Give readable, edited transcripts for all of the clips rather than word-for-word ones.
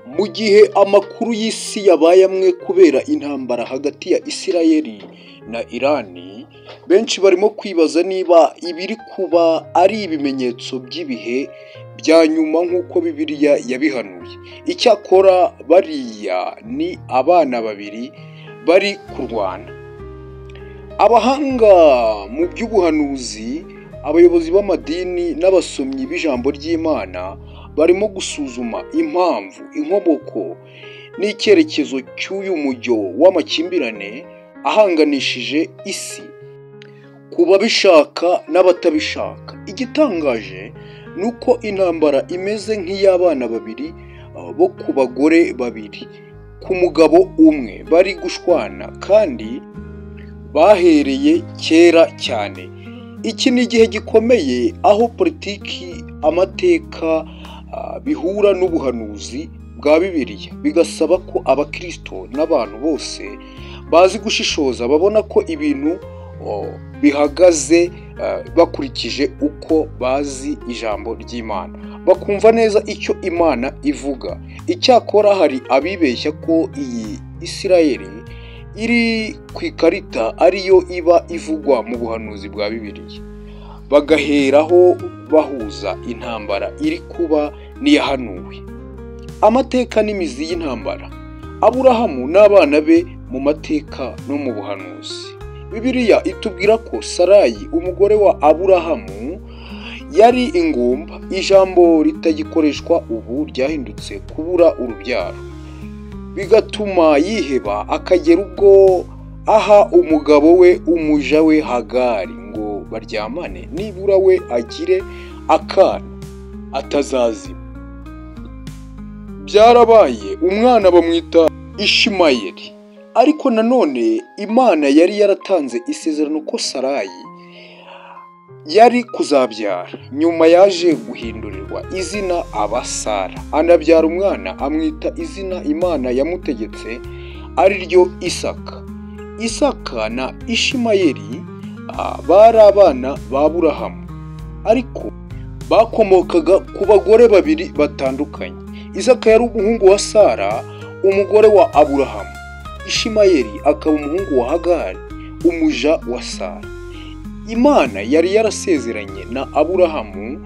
Mu gihe amakuru y'isi yabaye amwe kubera intambara hagati ya Isirayeli na Irani, benshi barimo kwibaza niba ibiri kuba ari ibimenyetso by'ibihe bya nyuma nk'uko Bibiliya yabihanuye. Icyakora bariya ni abana babiri bari kurwana. Abahanga mu by'ubuhanuzi, abayobozi b'amadini n'abasomyi b'ijambo ry'Imana barimo gusuzuma impamvu, inkomoko n'icyerekezo cy'uyu mujyo w'amakimbirane ahanganishije isi ku babishaka n'abatabishaka. Igitangaje ni uko intambara imeze nk'iy'abana babiri bo ku bagore babiri ku mugabo umwe bari gushwana kandi bahereye kera cyane. Iki ni igihe gikomeye aho politiki, amateka bihura n'ubuhanuzi bwa Bibiliya, bigasaba ko abakristo n'abantu bose bazi gushishoza babona ko ibintu bihagaze bakurikije uko bazi ijambo ry'Imana, bakumva neza icyo Imana ivuga. Icyakora hari abibeshya ko iyi Isirayeli iri ku ikarita ariyo iba ivugwa mu buhanuzi bwa Bibiliya, bagaheraho bahuza intambara iri kuba n'iyahanuwe. Amateka n'imizi y'intambara. Aburahamu n'abana be mu mateka no mu buhanuzi. Bibiliya itubwira ko Sarayi umugore wa Aburahamu yari ingumba. Ijambo ritagikoreshwa ubu ryahindutse kubura urubyaro, bigatuma yiheba akagera ubwo aha umugabo we umuja we Hagari ngo baryamane nibura we agire akana atazazima. Byarabaye, umwana bamwita Ishimayeli. Ariko nanone Imana yari yaratanze isezerano ko Sarayi yari kuzabyara. Nyuma yaje guhindurirwa izina aba Sara, anabyara umwana amwita izina Imana yamutegetse ari ryo Isaka. Isaka na Ishimayeli bari abana ba Aburahamu, ariko bakomokaga ku bagore babiri batandukanye. Isaka yari umuhungu wa Sara, umugore wa Aburahamu. Ishimayeli akaba umuhungu wa Hagari, umuja wa Sara. Imana yari yarasezeranye na Aburahamu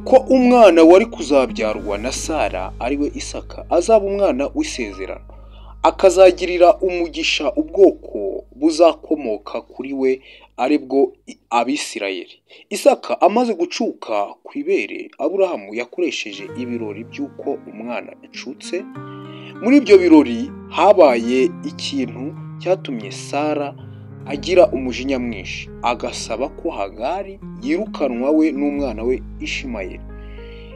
ko umwana wari kuzabyarwa na Sara ariwe Isaka azaba umwana w'isezerano, akazagirira umugisha ubwoko buzakomoka kuri we aribwo Abisirayeli. Isaka amaze gucuka ku ibere, Aburahamu yakoresheje ibirori by'uko umwana acutse. Muri ibyo birori habaye ikintu cyatumye Sara agira umujinya mwinshi, agasaba ko Hagari yirukanwa we n'umwana we Ishimayeli.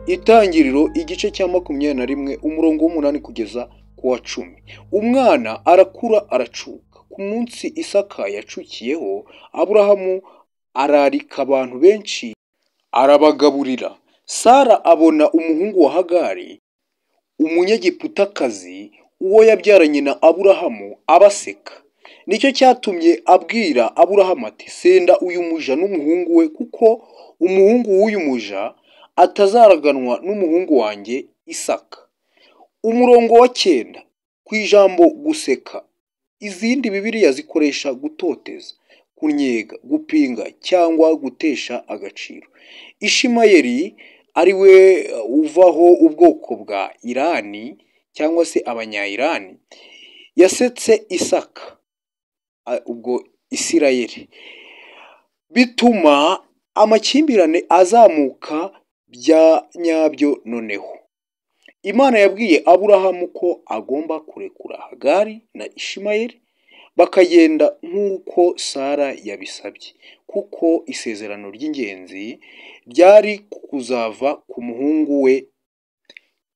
Itangiriro igice cya 21 umurongo w'8 kugeza ku wa 10. Umwana arakura aracuka. Ku munsi Isaka yacukiyeho, Aburahamu ararika abantu benshi arabagaburira. Sara abona umuhungu wa Hagari, umunyegiputakazi, uwo yabyaranye na Aburahamu, abaseka. Nicyo cyatumye abwira Aburahamu ati, senda uyu muja n'umuhungu we, kuko umuhungu w'uyu muja atazaraganwa n'umuhungu wanjye Isaka. Umurongo wa 9 ku ijambo guseka. Izindi Bibiliya zikoresha gutoteza, kunyega, gupinga cyangwa gutesha agaciro. Ishimayeli ari we uvaho ubwoko bwa Irani cyangwa se abanya-Irani, yasetse Isaka, ubwo Isirayeli, bituma amakimbirane azamuka bya nyabyo. Noneho Imana yabwiye Aburahamu ko agomba kurekura Hagari na Ishimayeli bakagenda nk'uko Sara yabisabye, kuko isezerano ry'ingenzi ryari kuzava ku muhungu we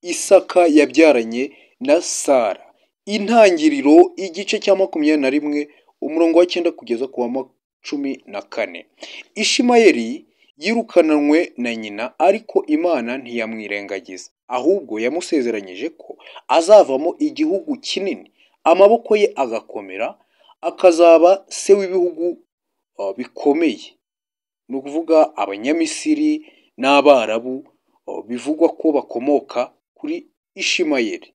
Isaka yabyaranye na Sara. Intangiriro igice cya 21 umurongo wa 9 kugeza ku wa 14. Ishimayeli yirukananwe na nyina, ariko Imana ntiyamwirengagiza, ahubwo yamusezeranyije ko azavamo igihugu kinini, amaboko ye agakomera, akazaba se w'ibihugu bikomeye. Ni ukuvuga Abanyamisiri n'Abarabu bivugwa ko bakomoka kuri Ishimayeli.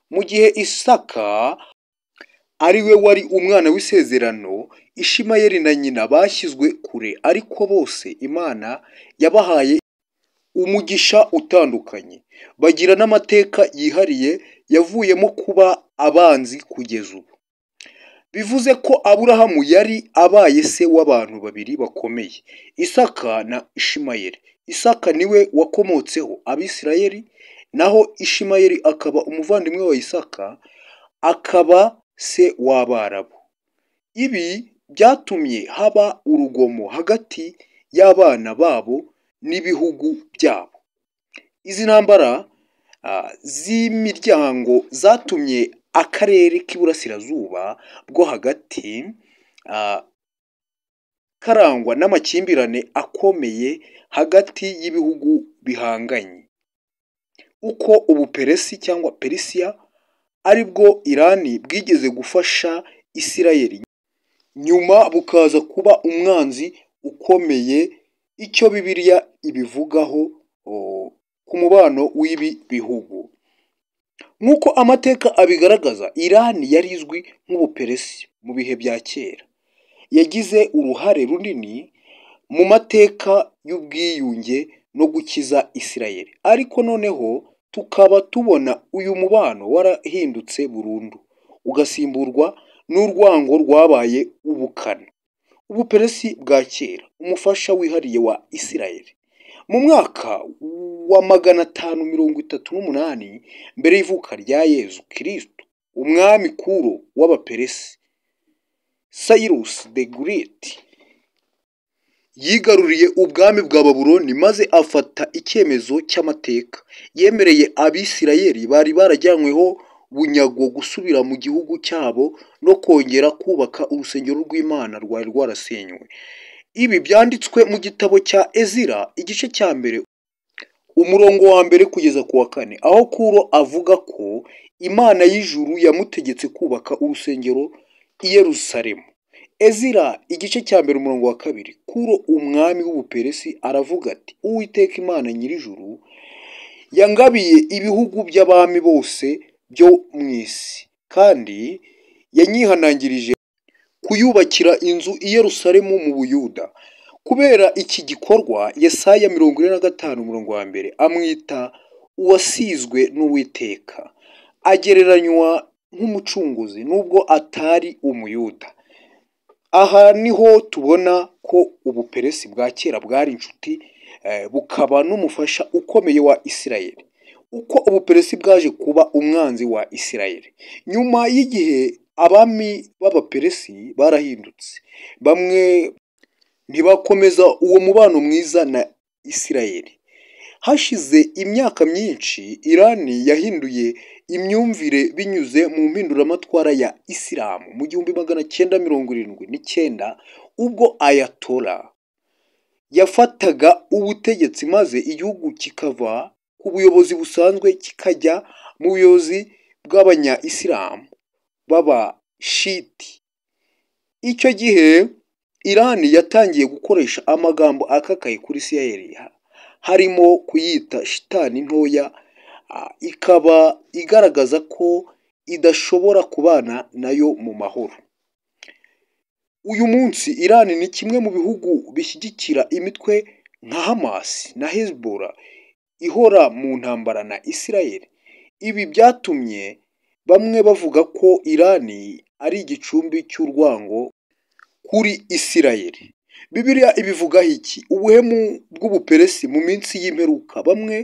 mu gihe Isaka ari we wari umwana w'isezerano, Ishimayeli na nyina bashyizwe kure, ariko bose Imana yabahaye umugisha utandukanye, bagira n'amateka yihariye yavuyemo kuba abanzi kugeza ubu. Bivuze ko Aburahamu yari abaye se w'abantu babiri bakomeye, Isaka na Ishimayeli. Isaka niwe wakomotseho Abisirayeli, naho Ishimayeli akaba umuvandimwe wa Isaka, akaba se w'Abarabu. Ibi byatumye haba urugomo hagati y'abana babo n'ibihugu byabo. Izi ntambara z'imiryango zatumye akarere k'iburasirazuba bwo hagati karangwa n'amakimbirane akomeye hagati y'ibihugu bihanganye. Uko Ubuperesi cyangwa Perisiya ari bwo Irani bwigeze gufasha Isirayeli, nyuma bukaza kuba umwanzi ukomeye, icyo Bibiliya ibivugaho ku mubano w'ibi bihugu. Nk'uko amateka abigaragaza, Irani yari izwi nk'Ubuperesi mu bihe bya kera. Yagize uruhare runini mu mateka y'ubwiyunge no gukiza Isirayeli. Ariko noneho tukaba tubona uyu mubano warahindutse burundu, ugasimburwa n'urwango rwabaye ubukana. Ubuperesi bwa kera, umufasha wihariye wa Isirayeli. Mu mwaka wa 538 mbere y'ivuka rya Yezu Kristo, umwami Kuro w'Abaperesi, Cyrus the Great, yigaruriye ubwami bwa Babuloni maze afata icyemezo cy'amateka. Yemereye Abisirayeli bari barajyanyweho bunyago gusubira mu gihugu cyabo no kongera kubaka urusengero rw'Imana rwari rwarasenywe. Ibi byanditswe mu gitabo cya Ezira, igice cya mbere, umurongo wa mbere kugeza ku wa 4, aho Kuro avuga ko Imana y'ijuru yamutegetse kubaka urusengero i Yerusalemu. Ezira igice cya mbere umurongo wa 2, Kuro umwami w'Ubuperesi aravuga ati: Uwiteka Imana nyir'ijuru yangabiye ibihugu by'abami bose byo mu isi, kandi yanyihanangirije kuyubakira inzu i Yerusalemu mu Buyuda. Kubera iki gikorwa, Yesaya 45 umurongo wa 1 amwita uwasizwe n'Uwiteka, agereranywa nk'umucunguzi nubwo atari Umuyuda. Aha niho tubona ko Ubuperesi bwa kera bwari inshuti, bukaba n'umufasha ukomeye wa Isirayeli. Uko Ubuperesi bwaje kuba umwanzi wa Isirayeli. Nyuma y'igihe abami b'Abaperesi barahindutse, bamwe ntibakomeza uwo mubano mwiza na Isirayeli. Hashize imyaka myinshi, Irani yahinduye imyumvire binyuze mu mpinduramatwara ya Isilamu mu 1979, ubwo Ayatollah yafataga ubutegetsi maze igihugu kikava ku buyobozi busanzwe kikajya mu buyobozi bw'abanya-Isilamu b'Abashiti. Icyo gihe Irani yatangiye gukoresha amagambo akakaye kuri Isirayeli, harimo kuyita shitani ntoya, ikaba igaragaza ko idashobora kubana nayo mu mahoro. Uyu munsi Irani ni kimwe mu bihugu bishyigikira imitwe nka Hamas na Hezbollah ihora mu ntambara na Isirayeli. Ibi byatumye bamwe bavuga ko Irani ari igicumbi cy'urwango kuri Isirayeli. Bibiliya ibivugaho iki? Ubuhemu bw'Ubuperesi mu minsi y'imperuka. Bamwe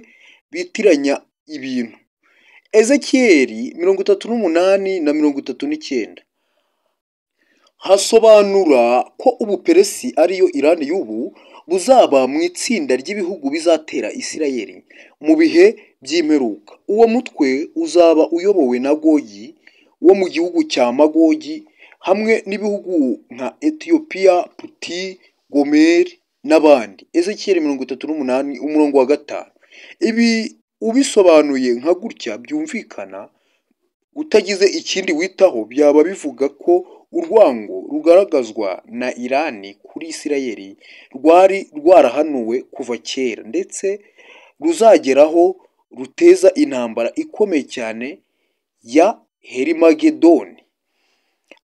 bitiranya ibintu. Ezekiyeli 38 na 39 hasobanura ko Ubuperesi ariyo Irani y'ubu buzaba mu itsinda ry'ibihugu bizatera Isirayeli mu bihe by'imperuka. Uwo mutwe uzaba uyobowe na Gogi wo mu gihugu cya Magogi, hamwe n'ibihugu nka Ethiopia, Puti, Gomer n'abandi. Ezekiyeli 38 umurongo wa 5. Ibi ubisobanuye nka gutya byumvikana, utagize ikindi witaho, byaba bivuga ko urwango rugaragazwa na Irani kuri Isirayeli rwari rwarahanuwe kuva kera, ndetse ruzageraho ruteza intambara ikomeye cyane ya Herimagedoni.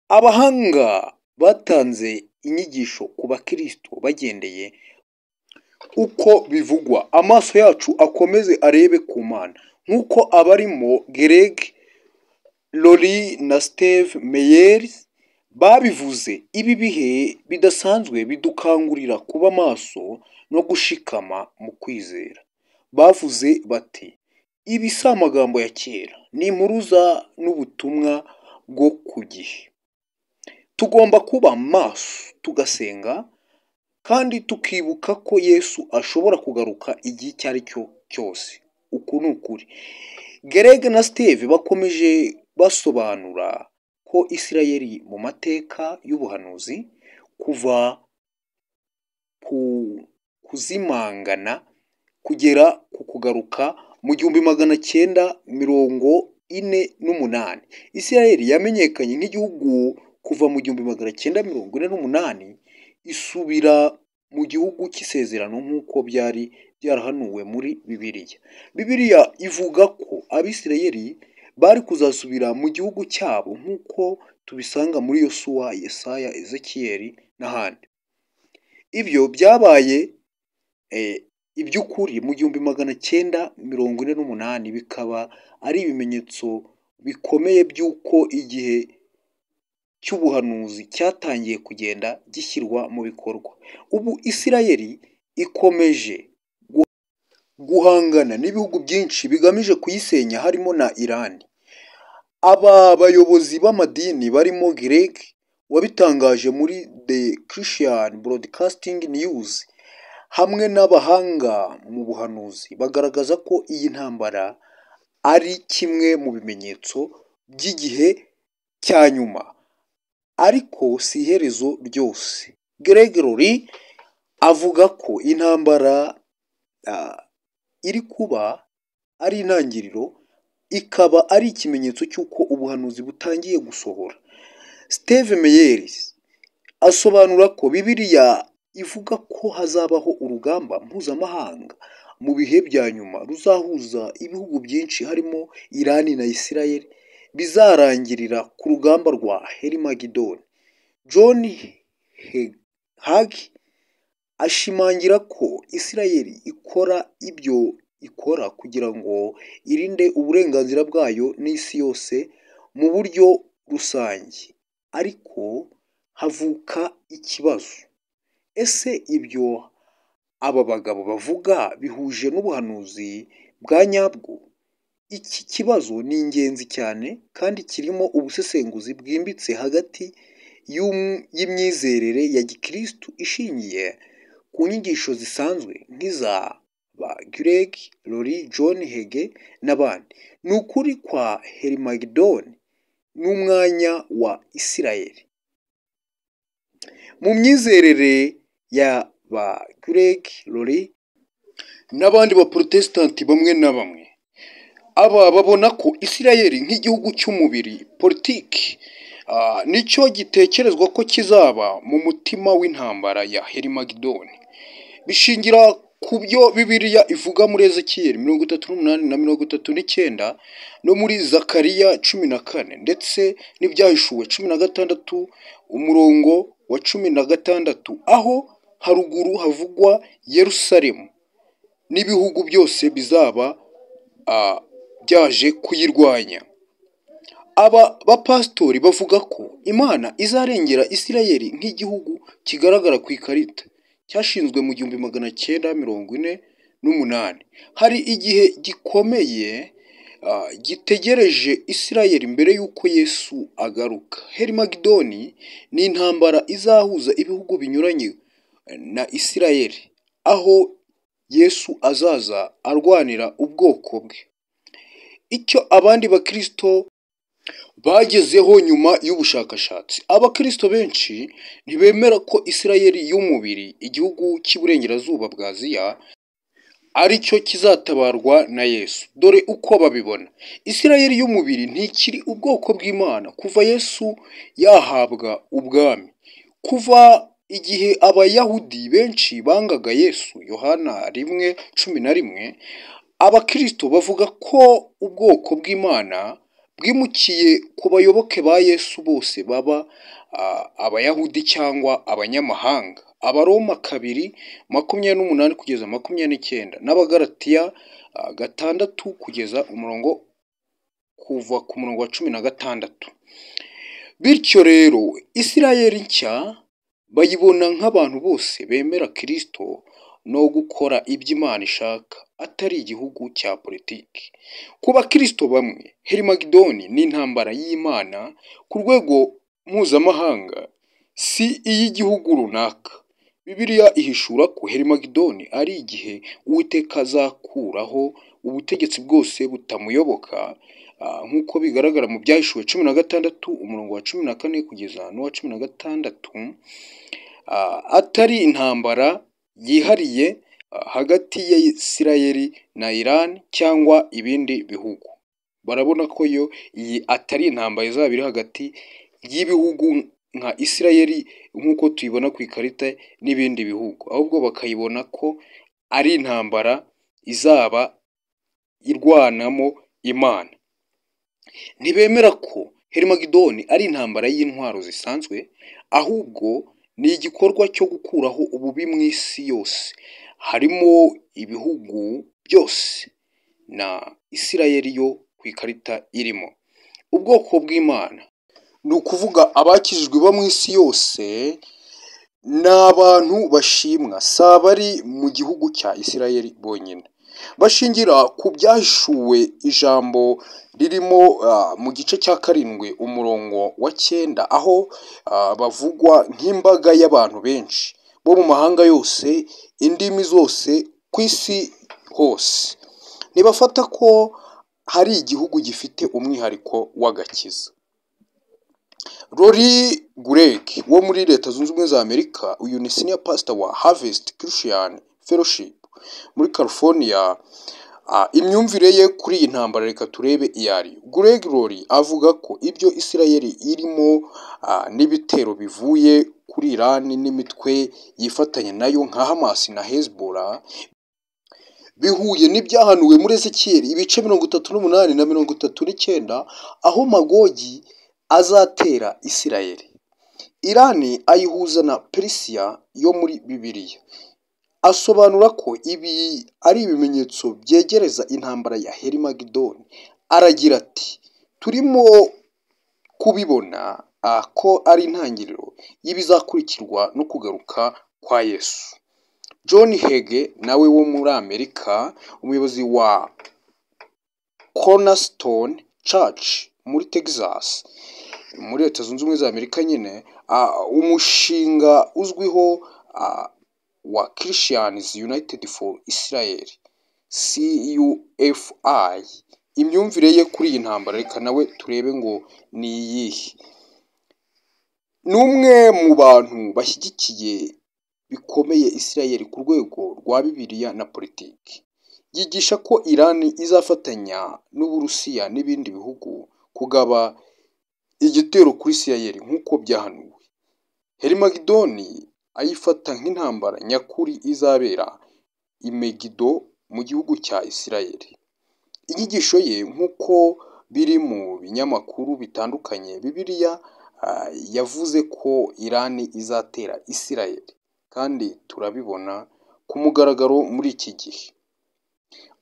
Abahanga batanze inyigisho ku bakristo bagendeye uko bivugwa. Amaso yacu akomeze arebe ku Mana, nk'uko abarimo Greg Laurie na Steve Meyers babivuze. Ibi bihe bidasanzwe bidukangurira kuba maso no gushikama mu kwizera. Bavuze bati, ibi si amagambo ya kera, ni impuruza n'ubutumwa bwo ku gihe. Tugomba kuba maso, tugasenga, kandi tukibuka ko Yesu ashobora kugaruka igihe icyo ari cyo cyose. Uku ni ukuri. Greg na Steve bakomeje basobanura ko Isirayeli mu mateka y'ubuhanuzi kuva ku kuzimangana kugera ku kugaruka mu 1948. Isirayeli yamenyekanye nk'igihugu kuva mu 1948 isubira mu gihugu cy'isezerano nk'uko byari byarahanuwe muri Bibiliya. Bibiliya ivuga ko Abisirayeli bari kuzasubira mu gihugu cyabo nk'uko tubisanga muri Yosuwa, Yesaya, Ezekiyeli n'ahandi. Ibyo byabaye iby'ukuri mu 1948, bikaba ari ibimenyetso bikomeye by'uko igihe cy'ubuhanuzi cyatangiye kugenda gishyirwa mu bikorwa. Ubu Isirayeli ikomeje guhangana n'ibihugu byinshi bigamije kuyisenya, harimo na Irani. Aba bayobozi b'amadini barimo Greg wabitangaje muri The Christian Broadcasting News hamwe n'abahanga mu buhanuzi bagaragaza ko iyi ntambara ari kimwe mu bimenyetso by'igihe cya nyuma, ariko si iherezo ryose. Greg Laurie avuga ko intambara iri kuba ari intangiriro, ikaba ari ikimenyetso cy'uko ubuhanuzi butangiye gusohora. Steve Meyers asobanura ko Bibiliya ivuga ko hazabaho urugamba mpuzamahanga mu bihe bya nyuma ruzahuza ibihugu byinshi harimo Irani na Isirayeli, bizarangirira ku rugamba rwa Herimagedoni. John Hagee ashimangira ko Isirayeli ikora ibyo ikora kugira ngo irinde uburenganzira bwayo n'isi yose mu buryo rusange. Ariko havuka ikibazo. Ese ibyo aba bagabo bavuga bihuje n'ubuhanuzi bwa nyabwo? Iki kibazo ni ingenzi cyane kandi kirimo ubusesenguzi bwimbitse hagati y'imyizerere ya gikristo ishingiye ku nyigisho zisanzwe nk'iza ba Greg Laurie, John Hagee n'abandi. Ni ukuri kwa Herimagedoni n'umwanya wa Isirayeli. Mu myizerere ya ba Greg Laurie n'abandi baprotesitanti bamwe na bamwe, aba babona ko Isirayeli nk'igihugu cy'umubiri politiki nicyo gitekerezwa ko kizaba mu mutima w'intambara ya Herimagedoni. Bishingira ku byo Bibiliya ivuga muri Ezekiyeli 38 na 39 no muri Zakariya 14 ndetse n'ibyahishuwe 16 umurongo wa 16, aho haruguru havugwa Yerusalemu n'ibihugu byose bizaba byaje kuyirwanya. Aba bapasitori bavuga ko Imana izarengera Isirayeli nk'igihugu kigaragara ku ikarita cyashinzwe mu 1948. Hari igihe gikomeye gitegereje Isirayeli mbere y'uko Yesu agaruka. Herimagedoni ni intambara izahuza ibihugu binyuranye na Isirayeli, aho Yesu azaza arwanira ubwoko bwe. Icyo abandi bakristo bagezeho nyuma y'ubushakashatsi, abakristo benshi ntibemera ko Isirayeli y'umubiri, igihugu cy'iburengerazuba bwa Aziya, aricyo kizatabarwa na Yesu. Dore uko babibona: Isirayeli y'umubiri ntikiri ubwoko bw'Imana kuva Yesu yahabwa ubwami. Kuva igihe abayahudi benshi bangaga Yesu, Yohana 1:11, abakristo bavuga ko ubwoko bw'Imana bwimukiye ku bayoboke ba Yesu bose baba abayahudi cyangwa abanyamahanga. Abaroma 2:28 kugeza 29 n'abagalatiya 6 kugeza kuva ku murongo wa 16. Bityo rero Isirayeli nshya bayibona nk'abantu bose bemera Kristo no gukora ibyo Imana ishaka, atari igihugu cya politiki. Ku bakristo bamwe, Herimagidoni ni intambara y'Imana ku rwego mpuzamahanga, si iy'igihugu runaka. Bibiliya ihishura ko Herimagidoni ari igihe Uwiteka azakuraho ubutegetsi bwose butamuyoboka, nk'uko bigaragara mu Byahishuwe 16 umurongo wa 14 kugeza n'uwa 16, atari intambara yihariye hagati ya Isirayeli na Iran cyangwa ibindi bihugu. Barabona ko iyi atari intambara izaba iri hagati y'ibihugu nka Isirayeli nk'uko tuyibona ku ikarita n'ibindi bihugu, ahubwo bakayibona ko ari intambara izaba irwanamo Imana. Ntibemera ko Herimagidoni ari intambara y'intwaro zisanzwe, ahubwo ni igikorwa cyo gukuraho ububi mu isi yose, harimo ibihugu byose na Isirayeli yo ku ikarita irimo. Ubwoko bw'Imana ni ukuvuga abakijijwe bo mu isi yose, ni abantu bashimwa, si abari mu gihugu cya Isirayeli bonyine. Bashingira ku Byahishuwe ijambo ririmo mu gice cya 7 umurongo wa 9, aho bavugwa nk'imbaga y'abantu benshi bo mu mahanga yose, indimi zose, ku isi hose. Ntibafata ko hari igihugu gifite umwihariko w'agakiza. Rory Gregg wo muri Leta Zunze Ubumwe za Amerika, uyu ni senior pastor wa Harvest Christian Fellowship muri California. Imyumvire ye kuri iyi ntambara reka turebe iyo ari. Gregg Rory avuga ko ibyo Isirayeli irimo n'ibitero bivuye kuri Iran n'imitwe yifatanya nayo nka Hamas na Hezbollah bihuye n'ibyahanuwe muri Ezekiyeli ibice 38 na 39, aho Magogi azatera Isirayeli. Iran ayihuza na Persia yo muri Bibiliya. Asobanura ko ibi ari ibimenyetso byegereza intambara ya Herimagidoni. Aragira ati, turimo kubibona ko ari intangiriro y'ibizakurikirwa no kugaruka kwa Yesu. John Hagee nawe wo muri Amerika, umuyobozi wa Cornerstone Church muri Texas muri Leta Zunze Ubumwe za Amerika nyine, umushinga uzwiho wa Christians United for Israel CUFI. Imyumvire ye kuri iyi ntambara reka nawe turebe ngo ni iyihe. Ni umwe mu bantu bashyigikiye bikomeye Isirayeli ku rwego rwa Bibiliya na politiki. Yigisha ko Iran izafatanya n'Uburusiya n'ibindi bihugu kugaba igitero kuri Isirayeli nk'uko byahanuwe. Herimagidoni ayifata nk'intambara nyakuri izabera i Megido mu gihugu cya Isirayeli. Inyigisho ye nk'uko biri mu binyamakuru bitandukanye, Bibiliya yavuze ko Iran izatera Isirayeli, kandi turabibona ku mugaragaro muri iki gihe.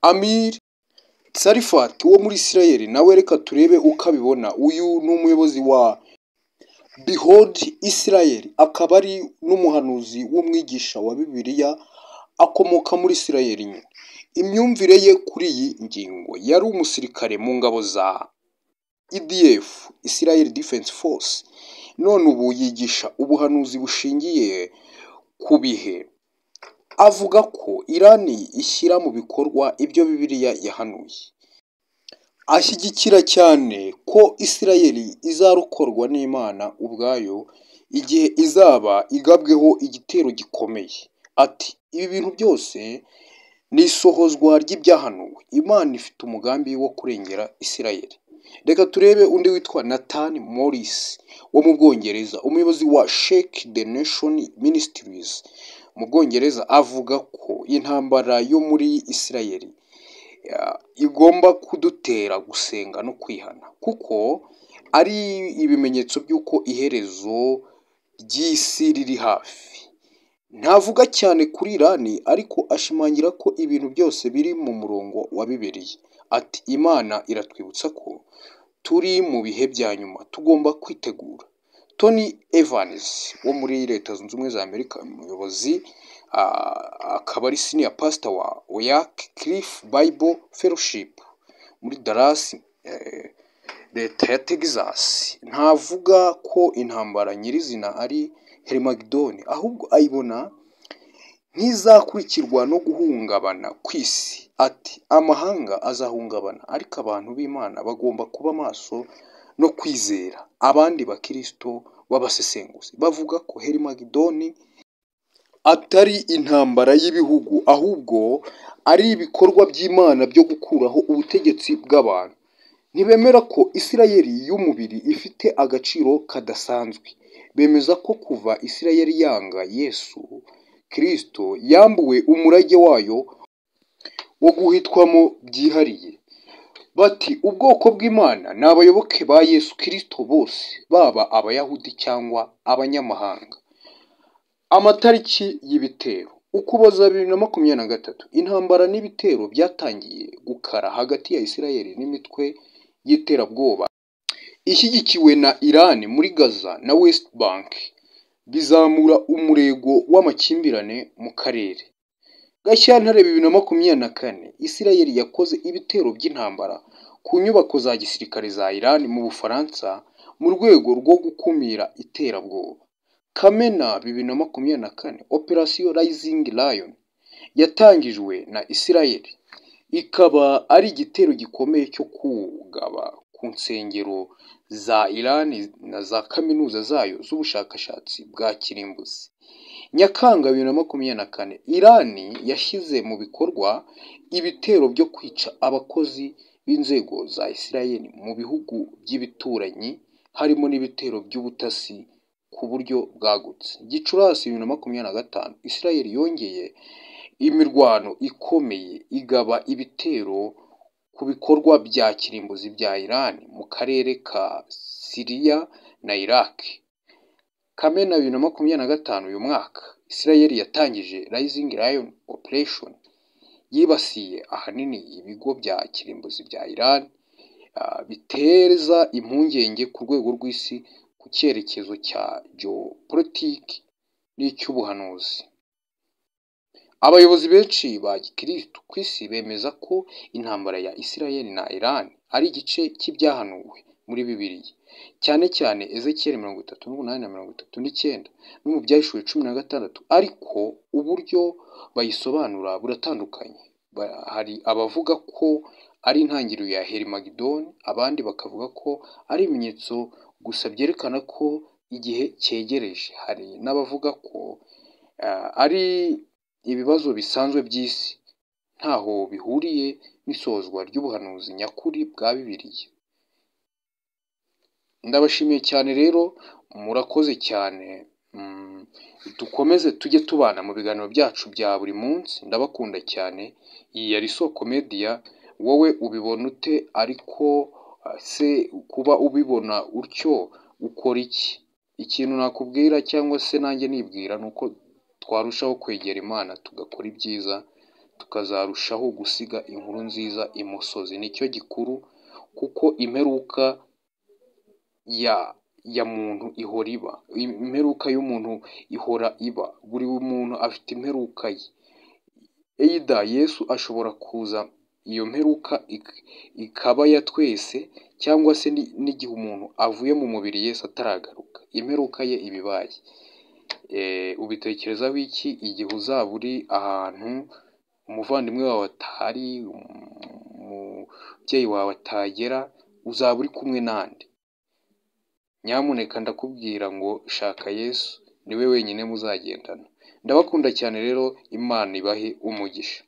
Amir Tsarfat wo muri Isirayeli nawe reka turebe uko abibona. Uyu ni umuyobozi wa Behold Israel, akaba ari n'umuhanuzi w'umwigisha wa Bibiliya, akomoka muri Isirayeli nyine. Imyumvire ye kuri iyi ngingo, yari umusirikare mu ngabo za IDF, Israel Defense Force, none ubu yigisha ubuhanuzi bushingiye ku bihe. Avuga ko Iran ishyira mu bikorwa ibyo Bibiliya yahanuye. Ashyigikira cyane ko Isirayeli izarokorwa n'Imana ubwayo igihe izaba igabweho igitero gikomeye. Ati, ibi bintu byose ni isohozwa ry'ibyahanuwe. Imana ifite umugambi wo kurengera Isirayeli. Reka turebe undi witwa Nathan Morris wo mu Bwongereza, umuyobozi wa Shake the Nation Ministries mu Bwongereza. Avuga ko intambara yo muri Isirayeli igomba kudutera gusenga no kwihana, kuko ari ibimenyetso by'uko iherezo ry'isi riri hafi. Ntavuga cyane kuri Irani, ariko ashimangira ko ibintu byose biri mu murongo wa Bibiliya. Ati Imana iratwibutsa ko turi mu bihe bya nyuma, tugomba kwitegura. Tony Evans wo muri Leta Zunze Ubumwe za Amerika, umuyobozi akaba ari senior pastor wa Oak Cliff Bible Fellowship muri Dallas, leta ya Texas, ntavuga ko intambara nyirizina ari Helmagedoni, ahubwo ayibona nk'izakurikirwa no guhungabana kw'isi. Ati amahanga azahungabana, ariko abantu b'Imana bagomba kuba maso no kwizera. Abandi bakristo b'abasesenguzi bavuga ko Helmagedoni atari intambara y'ibihugu, ahubwo ari ibikorwa by'Imana byo gukuraho ubutegetsi bw'abantu. Ntibemera ko Isirayeli y'umubiri ifite agaciro kadasanzwe. Bemeza ko kuva Isirayeli yanga Yesu Kristo yambuwe umurage wayo wo guhitwamo byihariye. Bati ubwoko bw'Imana ni abayoboke ba Yesu Kristo bose, baba Abayahudi cyangwa abanyamahanga. Amatariki y'ibitero: Ukuboza 2023, intambara n'ibitero byatangiye gukara hagati ya Isirayeli n'imitwe y'iterabwoba ishyigikiwe na Iran muri Gaza na West Bank, bizamura umurego w'amakimbirane mu karere. Gashyantare 2024, Isirayeli yakoze ibitero by'intambara ku nyubako za gisirikare za Iran mu Bufaransa mu rwego rwo gukumira iterabwoba. Kamena 2024, Operation Rising Lion yatangijwe na Isirayeli, ikaba ari igitero gikomeye cyo kugaba ku nsengero za Iran na za kaminuza zayo z'ubushakashatsi bwa kirimbuzi. Nyakanga 2024, Iran yashyize mu bikorwa ibitero byo kwica abakozi b'inzego za Isirayeli mu bihugu by'ibituranyi, harimo n'ibitero by'ubutasi ku buryo bwagutse. Gicurasi 2025, Isirayeli yongeye imirwano ikomeye, igaba ibitero ku bikorwa bya kirimbuzi bya Iran mu karere ka Syria na Iraq. Kamena 2025 uyu mwaka, Isirayeli yatangije Rising Lion Operation yibasiye ahanini ibigo bya kirimbuzi bya Iran, biteza impungenge ku rwego rw'isi ku cyerekezo cya geopolitiki n'icy'ubuhanuzi. Abayobozi benshi ba gikristo ku isi bemeza ko intambara ya Isirayeli na Iran ari igice cy'ibyahanuwe muri Bibiliya, cyane cyane Ezekiel 38 na 39 no mu Byahishuwe 16, ariko uburyo bayisobanura buratandukanye. Hari abavuga ko ari intangiriro ya Helmagedoni, abandi bakavuga ko ari ibimenyetso gusa byerekana ko igihe cyegereje. Hari n'abavuga ko ari ibibazo bisanzwe by'isi, ntaho bihuriye n'isozwa ry'ubuhanuzi nyakuri bwa Bibiliya. Ndabashimiye cyane rero, murakoze cyane. Dukomeze tujye tubana mu biganiro byacu bya buri munsi. Ndabakunda cyane. Iyi yari Isoko Media. Wowe ubibona ute? Ariko se kuba ubibona utyo ukora iki? Ikintu nakubwira cyangwa se nanjye nibwira ni uko twarushaho kwegera Imana, tugakora ibyiza, tukazarushaho gusiga inkuru nziza imusozi. Nicyo gikuru, kuko imperuka ya muntu ihora iba. Imperuka y'umuntu ihora iba. Buri muntu afite imperuka ye. Either Yesu ashobora kuza, iyo mperuka ikaba ya twese, cyangwa se n'igihe umuntu avuye mu mubiri Yesu ataragaruka, imperuka ye ibibaye. Ubitekerezaho iki igihe uzaba uri ahantu umuvandimwe wawe atari, umubyeyi wawe atagera, uzaba uri kumwe nande? Nyamuneka ndakubwira ngo shaka Yesu, niwe wenyine muzagendana. Ndabakunda cyane rero, Imana ibahe umugisha.